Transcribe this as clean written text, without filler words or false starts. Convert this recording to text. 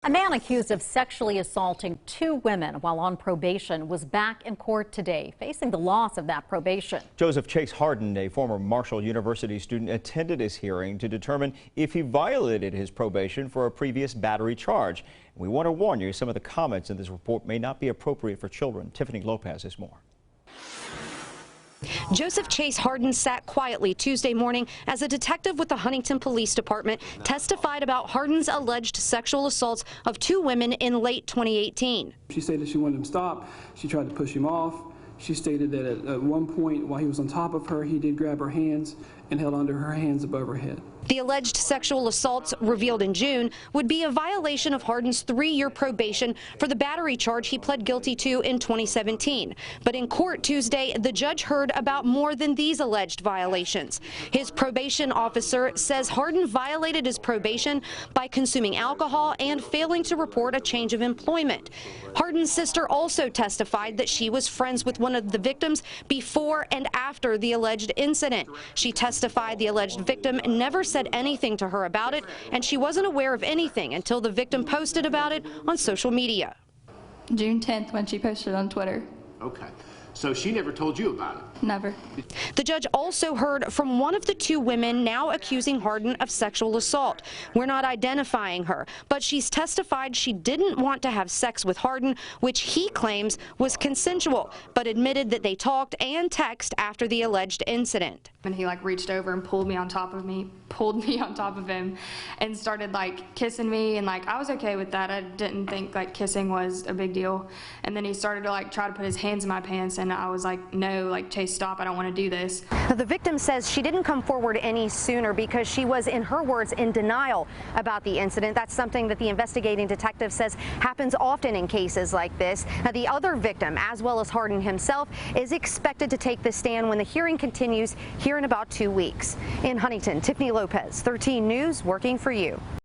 A man accused of sexually assaulting 2 women while on probation was back in court today, facing the loss of that probation. Joseph Chase Hardin, a former Marshall University student, attended his hearing to determine if he violated his probation for a previous battery charge. We want to warn you, some of the comments in this report may not be appropriate for children. Tiffany Lopez has more. Joseph Chase Hardin sat quietly Tuesday morning as a detective with the Huntington Police Department testified about Hardin's alleged sexual assaults of 2 women in late 2018. She stated she wanted him to stop. She tried to push him off. She stated that at one point while he was on top of her, he did grab her hands and held onto her hands above her head. The alleged sexual assaults revealed in June would be a violation of Hardin's 3-year probation for the battery charge he pled guilty to in 2017. But in court Tuesday, the judge heard about more than these alleged violations. His probation officer says Hardin violated his probation by consuming alcohol and failing to report a change of employment. Hardin's sister also testified that she was friends with one of the victims before and after the alleged incident. She testified the alleged victim never said anything to her about it, and she wasn't aware of anything until the victim posted about it on social media. June 10th when she posted on Twitter. Okay. So she never told you about it? Never. The judge also heard from one of the 2 women now accusing Hardin of sexual assault. We're not identifying her, but she's testified she didn't want to have sex with Hardin, which he claims was consensual, but admitted that they talked and texted after the alleged incident. And he reached over and pulled me on top of him and started kissing me, and I was okay with that. I didn't think kissing was a big deal. And then he started to try to put his hands in my pants, and I was like, no, Chase, stop, I don't want to do this. The victim says she didn't come forward any sooner because she was, in her words, in denial about the incident. That's something that the investigating detective says happens often in cases like this. Now, the other victim, as well as Hardin himself, is expected to take the stand when the hearing continues here in about 2 weeks. In Huntington, Tiffany Lopez, 13 News, working for you.